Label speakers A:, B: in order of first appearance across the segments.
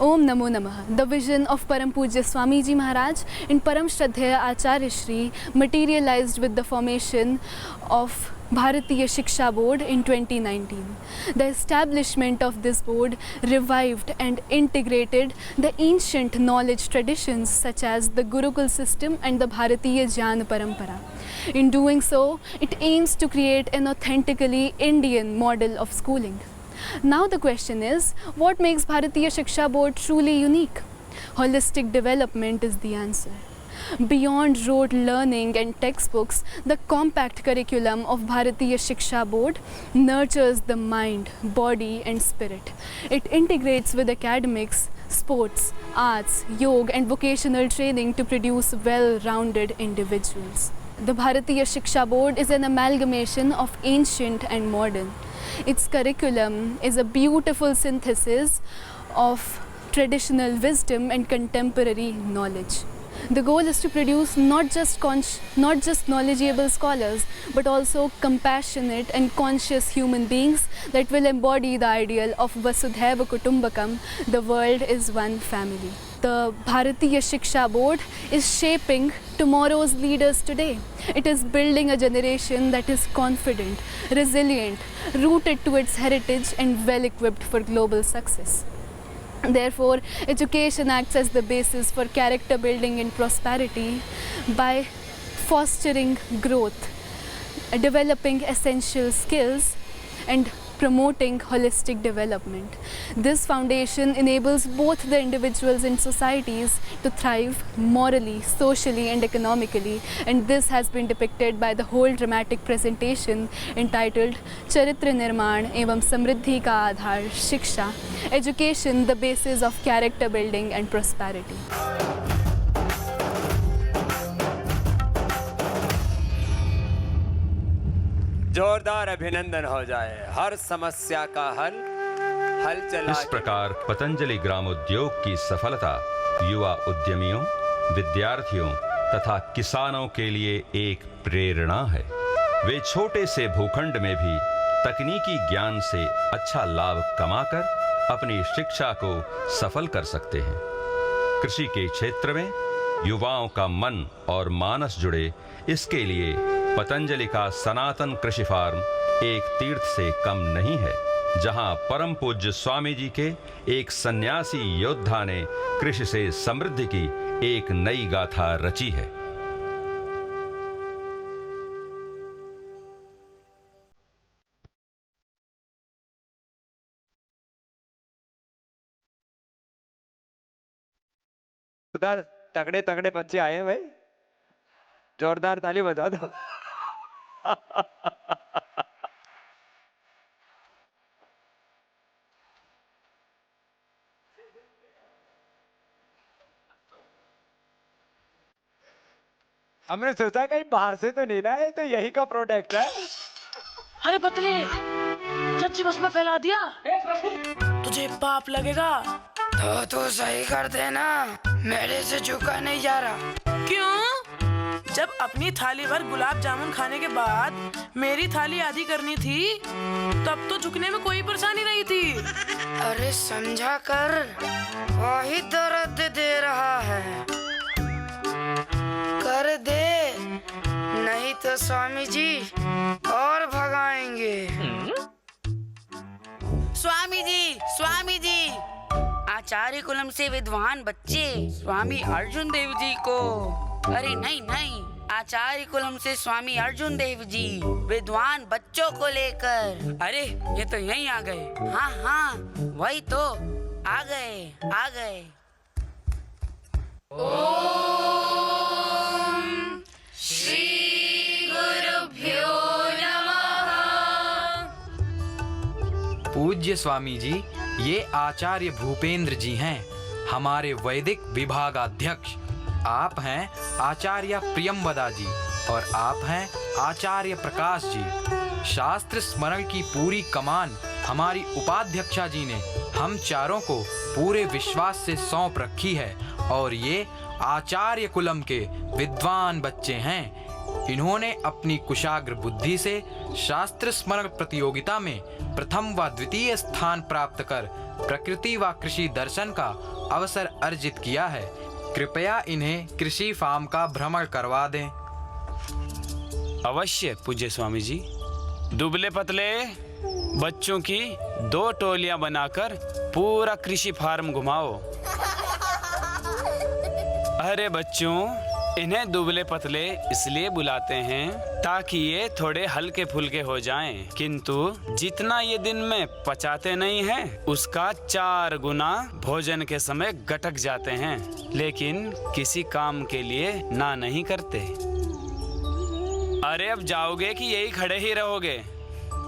A: Om Namo Namah. The vision of Param Pujya Swamiji Maharaj and Param Shraddheya Acharya Shri materialized with the formation of Bharatiya Shiksha Board in 2019. The establishment of this board revived and integrated the ancient knowledge traditions such as the Gurukul system and the Bharatiya Jnana Parampara. In doing so, it aims to create an authentically Indian model of schooling. Now the question is, what makes Bharatiya Shiksha Board truly unique? Holistic development is the answer. Beyond rote learning and textbooks, the compact curriculum of Bharatiya Shiksha Board nurtures the mind, body and spirit. It integrates with academics, sports, arts, yoga and vocational training to produce well-rounded individuals. The Bharatiya Shiksha Board is an amalgamation of ancient and modern. Its curriculum is a beautiful synthesis of traditional wisdom and contemporary knowledge. The goal is to produce not just knowledgeable scholars, but also compassionate and conscious human beings that will embody the ideal of Vasudhaiva Kutumbakam, the world is one family. The Bharatiya Shiksha Board is shaping tomorrow's leaders today. It is building a generation that is confident, resilient, rooted to its heritage and well-equipped for global success. Therefore, education acts as the basis for character building and prosperity by fostering growth, developing essential skills and promoting holistic development. This foundation enables both the individuals and societies to thrive morally, socially and economically, and this has been depicted by the whole dramatic presentation entitled Charitra Nirman Evam Samriddhi Ka Aadhar Shiksha, Education, the basis of character building and prosperity.
B: जोरदार अभिनंदन हो जाए, हर समस्या का हल चला।
C: इस प्रकार पतंजलि ग्रामोद्योग की सफलता युवा उद्यमियों, विद्यार्थियों तथा किसानों के लिए एक प्रेरणा है। वे छोटे से भूखंड में भी तकनीकी ज्ञान से अच्छा लाभ कमाकर अपनी शिक्षा को सफल कर सकते हैं। कृषि के क्षेत्र में युवाओं का मन और मानस जुड़े, इसके लिए पतंजलि का सनातन कृषि फार्म एक तीर्थ से कम नहीं है, जहां परम पूज्य स्वामी जी के एक सन्यासी योद्धा ने कृषि से समृद्धि की एक नई गाथा रची है।
B: उधर तगड़े तगड़े बच्चे आए हैं भाई, जोरदार ताली बजा दो। हमने सोचा कहीं बाहर से तो नहीं लाए, तो यही का प्रोडक्ट है।
D: अरे पतले, सच्ची बस में फैला दिया। तुझे पाप लगेगा।
E: तो तू सही कर देना, मेरे से झुका नहीं जा रहा।
D: क्यों? जब अपनी थाली भर गुलाब जामुन खाने के बाद मेरी थाली आधी करनी थी, तब तो झुकने में कोई परेशानी नहीं थी।
E: अरे समझा कर, वही दर्द दे रहा है। कर दे, नहीं तो स्वामी जी और भगाएंगे। स्वामी जी, आचार्य कुलम से विद्वान बच्चे स्वामी अर्जुन देव जी को। अरे नहीं, आचार्य कुलम से स्वामी अर्जुन देव जी विद्वान बच्चों को लेकर। अरे ये तो यहीं आ गए। हाँ, वही तो आ गए। ओम श्री गुरुभ्यो नमः।
F: पूज्य स्वामी जी, ये आचार्य भूपेंद्र जी हैं, हमारे वैदिक विभागाध्यक्ष। आप हैं आचार्य प्रियंवदा जी और आप हैं आचार्य प्रकाश जी। शास्त्र स्मरण की पूरी कमान हमारी उपाध्यक्षा जी ने हम चारों को पूरे विश्वास से सौंप रखी है और ये आचार्य कुलम के विद्वान बच्चे हैं। इन्होंने अपनी कुशाग्र बुद्धि से शास्त्र स्मरण प्रतियोगिता में प्रथम व द्वितीय स्थान प्राप्त कर प्रकृति व कृषि दर्शन का अवसर अर्जित किया है। कृपया इन्हें कृषि फार्म का भ्रमण करवा दें।
G: अवश्य पूज्य स्वामी जी। दुबले पतले बच्चों की 2 टोलियां बनाकर पूरा कृषि फार्म घुमाओ। अरे बच्चों, इन्हें दुबले पतले इसलिए बुलाते हैं ताकि ये थोड़े हल्के फुल्के हो जाएं, किंतु जितना ये दिन में पचाते नहीं हैं, उसका 4 गुना भोजन के समय गटक जाते हैं, लेकिन किसी काम के लिए ना नहीं करते। अरे अब जाओगे कि यही खड़े ही रहोगे?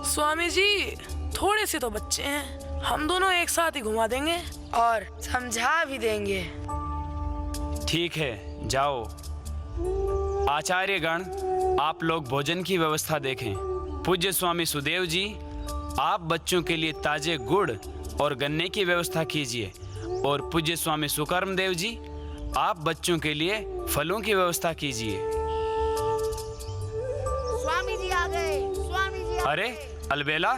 D: स्वामी जी, थोड़े से तो बच्चे हैं, हम दोनों एक साथ ही घुमा देंगे और समझा भी देंगे।
G: ठीक है, जाओ। आचार्यगण, आप लोग भोजन की व्यवस्था देखें। पूज्य स्वामी सुदेव जी, आप बच्चों के लिए ताजे गुड़ और गन्ने की व्यवस्था कीजिए, और पूज्य स्वामी सुकर्म देव जी, आप बच्चों के लिए फलों की व्यवस्था कीजिए।
E: स्वामी जी आ गए, स्वामी जी आ
G: अरे अलबेला,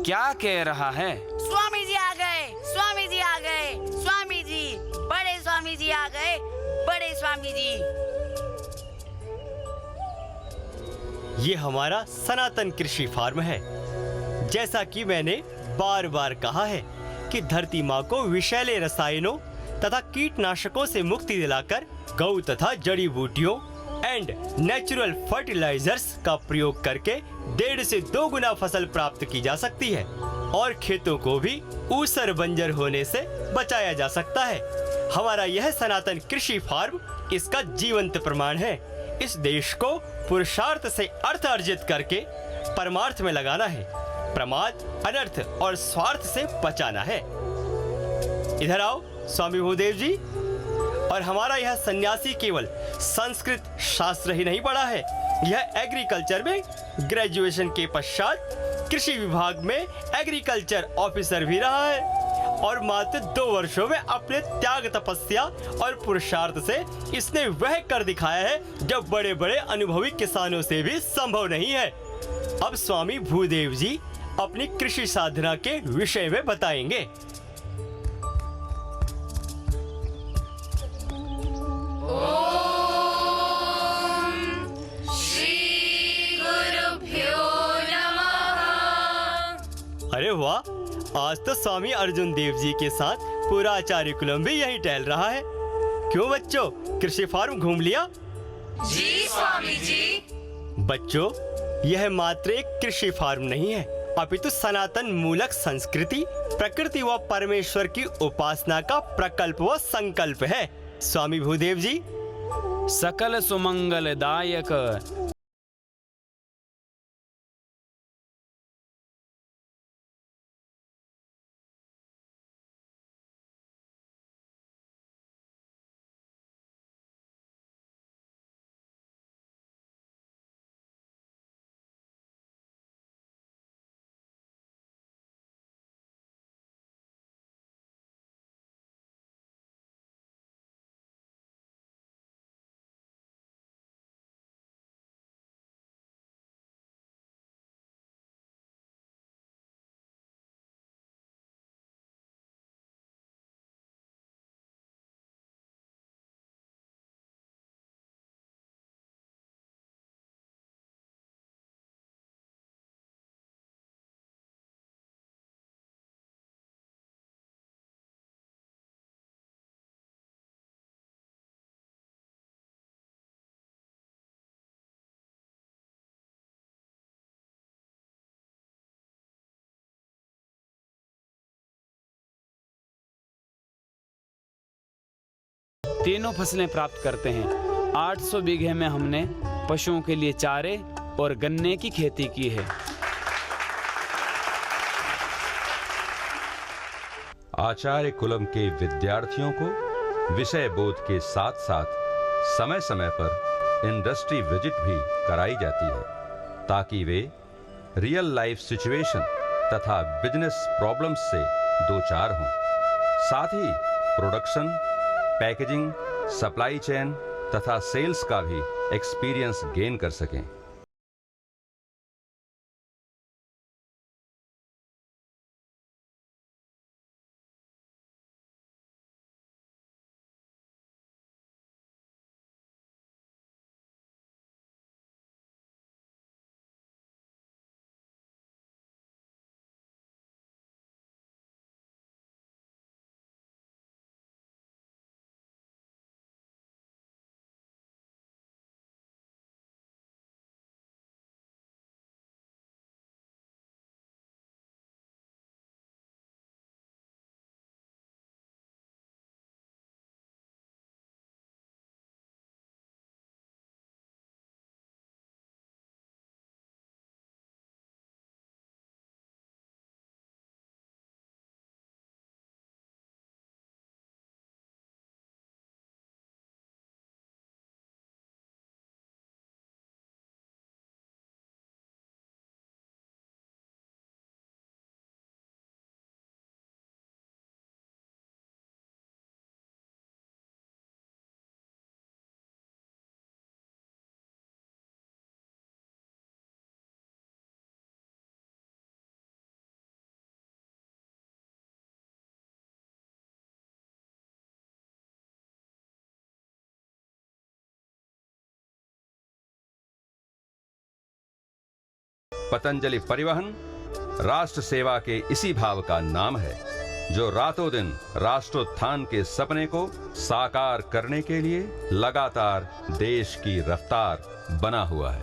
G: क्या कह रहा है?
E: स्वामी जी आ गए, स्वामी जी आ गए, स्वामी जी, बड़े स्वामी जी आ गए, बड़े स्वामी जी।
H: ये हमारा सनातन कृषि फार्म है। जैसा कि मैंने बार बार कहा है कि धरती माँ को विषैले रसायनों तथा कीटनाशकों से मुक्ति दिलाकर गौ तथा जड़ी बूटियों एंड नेचुरल फर्टिलाइजर्स का प्रयोग करके 1.5 से 2 गुना फसल प्राप्त की जा सकती है, और खेतों को भी ऊसर बंजर होने से बचाया जा सकता है। हमारा यह सनातन कृषि फार्म इसका जीवंत प्रमाण है। इस देश को पुरुषार्थ से अर्थ अर्जित करके परमार्थ में लगाना है, प्रमाद, अनर्थ और स्वार्थ से बचाना है। इधर आओ स्वामी भूदेव जी। और हमारा यह सन्यासी केवल संस्कृत शास्त्र ही नहीं पढ़ा है, यह एग्रीकल्चर में ग्रेजुएशन के पश्चात कृषि विभाग में एग्रीकल्चर ऑफिसर भी रहा है, और मात्र 2 वर्षों में अपने त्याग, तपस्या और पुरुषार्थ से इसने वह कर दिखाया है जो बड़े बड़े अनुभवी किसानों से भी संभव नहीं है। अब स्वामी भूदेव जी अपनी कृषि साधना के विषय में बताएंगे। अरे वाह, आज तो स्वामी अर्जुन देव जी के साथ पूरा आचार्य कुलम भी यहीं टहल रहा है। क्यों बच्चों, कृषि फार्म घूम लिया?
E: जी स्वामी जी।
H: बच्चों, यह मात्र एक कृषि फार्म नहीं है, अपितु सनातन मूलक संस्कृति, प्रकृति व परमेश्वर की उपासना का प्रकल्प व संकल्प है। स्वामी भूदेव जी,
G: सकल सुमंगलदायक तीनों फसलें प्राप्त करते हैं। 800 बीघे में हमने पशुओं के लिए चारे और गन्ने की खेती की है।
C: आचार्य कुलम के विद्यार्थियों को विषय बोध के साथ साथ समय समय पर इंडस्ट्री विजिट भी कराई जाती है, ताकि वे रियल लाइफ सिचुएशन तथा बिजनेस प्रॉब्लम्स से दो चार हों। साथ ही प्रोडक्शन, पैकेजिंग, सप्लाई चेन तथा सेल्स का भी एक्सपीरियंस गेन कर सकें। पतंजलि परिवहन राष्ट्र सेवा के इसी भाव का नाम है, जो रातों दिन राष्ट्रोत्थान के सपने को साकार करने के लिए लगातार देश की रफ्तार बना हुआ है।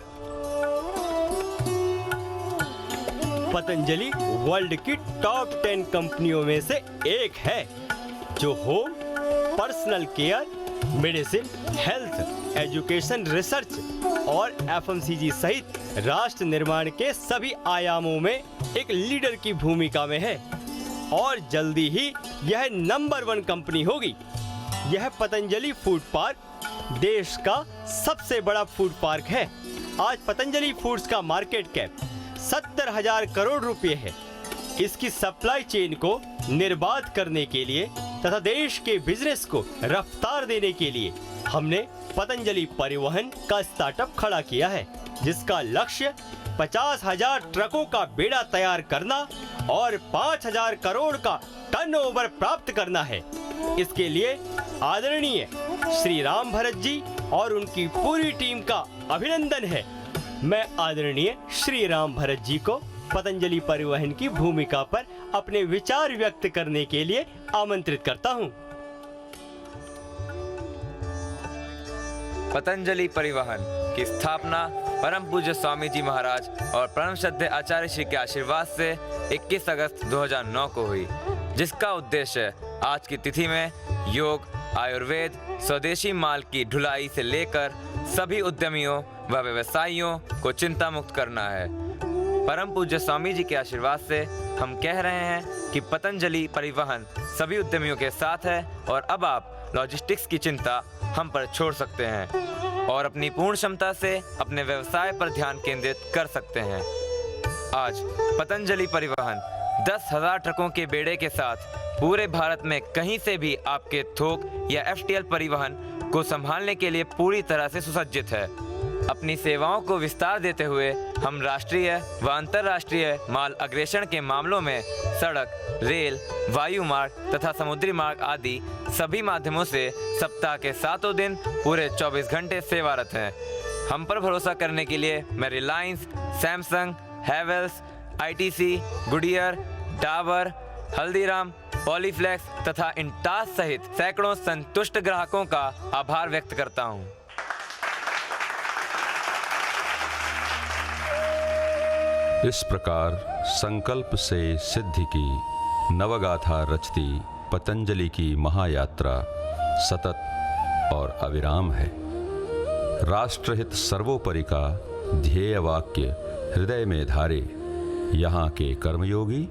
H: पतंजलि वर्ल्ड की टॉप 10 कंपनियों में से एक है, जो home, personal care, medicine, health, education, research और एफएमसीजी सहित राष्ट्र निर्माण के सभी आयामों में एक लीडर की भूमिका में है और जल्दी ही यह नंबर 1 कंपनी होगी। यह पतंजलि फूड पार्क देश का सबसे बड़ा फूड पार्क है। आज पतंजलि फूड्स का मार्केट कैप 70,000 करोड़ रुपए है। इसकी सप्लाई चेन को निर्बाध करने के लिए तथा देश के बिजनेस को रफ्तार देने के लिए हमने पतंजलि परिवहन का स्टार्टअप खड़ा किया है, जिसका लक्ष्य 50,000 ट्रकों का बेड़ा तैयार करना और 5,000 करोड़ का टर्नओवर प्राप्त करना है। इसके लिए आदरणीय श्री राम भरत जी और उनकी पूरी टीम का अभिनंदन है। मैं आदरणीय श्री राम भरत जी को पतंजलि परिवहन की भूमिका पर अपने विचार व्यक्त करने के लिए आमंत्रित करता हूं।
I: पतंजलि परिवहन की स्थापना परम पूज्य स्वामी जी महाराज और परम श्रद्धेय आचार्य श्री के आशीर्वाद से 21 अगस्त 2009 को हुई, जिसका उद्देश्य आज की तिथि में योग, आयुर्वेद, स्वदेशी माल की ढुलाई से लेकर सभी उद्यमियों व व्यवसायियों को चिंता मुक्त करना है। परम पूज्य स्वामी जी के आशीर्वाद से हम कह रहे हैं कि पतंजलि परिवहन सभी उद्यमियों के साथ है और अब आप लॉजिस्टिक्स की चिंता हम पर छोड़ सकते हैं और अपनी पूर्ण क्षमता से अपने व्यवसाय पर ध्यान केंद्रित कर सकते हैं। आज पतंजलि परिवहन 10,000 ट्रकों के बेड़े के साथ पूरे भारत में कहीं से भी आपके थोक या FTL परिवहन को संभालने के लिए पूरी तरह से सुसज्जित है। अपनी सेवाओं को विस्तार देते हुए हम राष्ट्रीय व अंतर्राष्ट्रीय माल अग्रेषण के मामलों में सड़क, रेल, वायु मार्ग तथा समुद्री मार्ग आदि सभी माध्यमों से सप्ताह के 7 दिन पूरे 24 घंटे सेवारत हैं। हम पर भरोसा करने के लिए मैं Reliance, Samsung, Havells, ITC, Goodyear, Dabur, Haldiram, Polyplex तथा इंटास सहित सैकड़ों संतुष्ट ग्राहकों का आभार व्यक्त करता हूं।
C: इस प्रकार संकल्प से सिद्धि की नवगाथा रचती पतंजलि की महायात्रा सतत और अविराम है। राष्ट्रहित सर्वोपरि का ध्येय वाक्य हृदय में धारे यहाँ के कर्मयोगी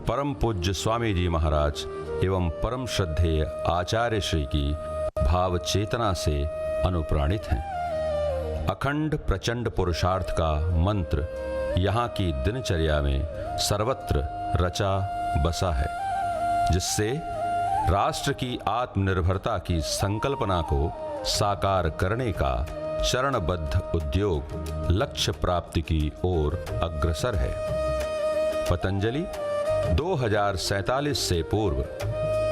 C: परम पूज्य स्वामी जी महाराज एवं परम श्रद्धेय आचार्य श्री की भाव चेतना से अनुप्राणित हैं। अखंड प्रचंड पुरुषार्थ का मंत्र यहाँ की दिनचर्या में सर्वत्र रचा बसा है, जिससे राष्ट्र की आत्मनिर्भरता की संकल्पना को साकार करने का चरणबद्ध उद्योग लक्ष्य प्राप्ति की ओर अग्रसर है। पतंजलि 2047 से पूर्व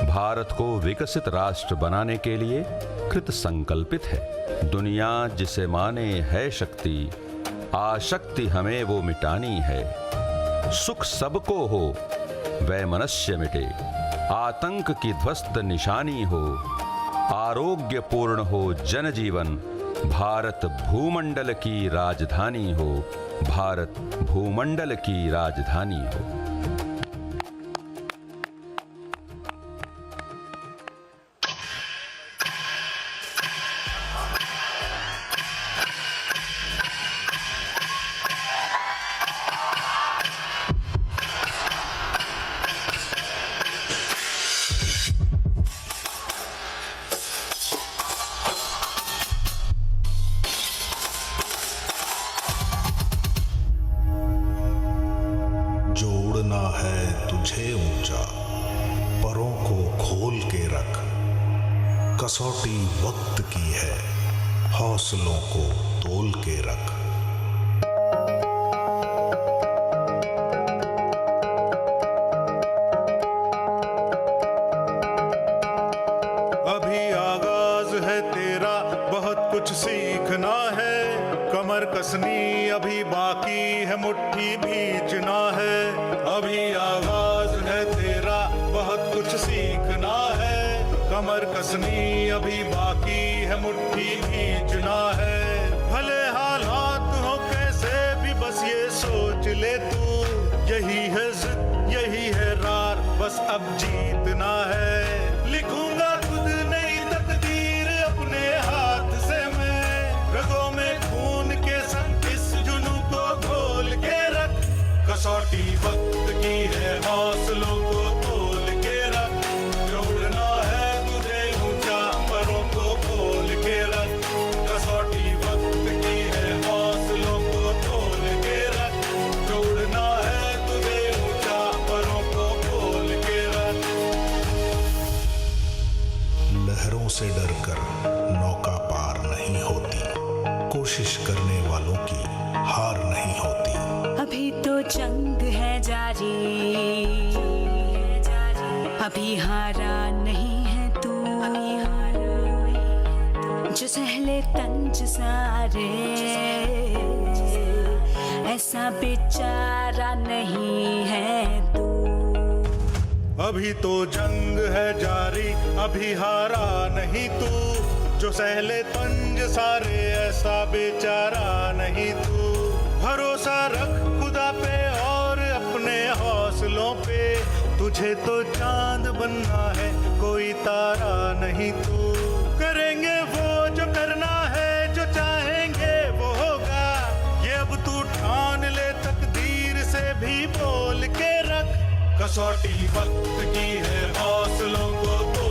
C: भारत को विकसित राष्ट्र बनाने के लिए कृत संकल्पित है। दुनिया जिसे माने है शक्ति, आशक्ति हमें वो मिटानी है। सुख सबको हो, वैमनस्य मिटे, आतंक की ध्वस्त निशानी हो, आरोग्य पूर्ण हो जनजीवन, भारत भूमंडल की राजधानी हो, भारत भूमंडल की राजधानी हो।
J: जोड़ना है तुझे ऊंचा, परों को खोल के रख। कसौटी वक्त की है, हौसलों को तोल के रख। अभी आगाज है तेरा, बहुत कुछ सीखना है। कमर कसनी अभी बाकी है, मुट्ठी भींचना है। अभी आगाज है तेरा, बहुत कुछ सीखना है। कमर कसनी अभी बाकी है, मुट्ठी भींचना है। भले हालात हो कैसे भी, बस ये सोच ले तू, यही है जिद, यही है रार, बस अब जीतना है। लिखूंगा खुद नई तकदीर अपने हाथ से मैं, रगों में खून के संग इस जुनून को घोल के रख। कसौटी वक्त की है, हौसलों को तोल के रख। जोड़ना है तुझे ऊंचा, परों को खोल के रख। कसौटी वक्त की है, हौसलों को तोल के रख। जोड़ना है तुझे ऊंचा, परों को खोल के रख। लहरों से डरकर नौका पार नहीं होती, कोशिश करने वालों की हार नहीं होती।
K: अभी तो जंग है जारी, अभी हारा नहीं है तू। जो सहले तंज सारे, ऐसा बेचारा नहीं है तू।
J: अभी तो जंग है जारी, अभी हारा नहीं तू। जो सहले तंज सारे, ऐसा बेचारा नहीं तू। भरोसा रख खुदा पे और अपने हौसलों पे, तुझे तो चांद बनना है, कोई तारा नहीं तू। करेंगे वो जो करना है, जो चाहेंगे वो होगा। ये अब तू ठान ले, तकदीर से भी बोल के रख। कसौटी वक्त की है, हौसलों को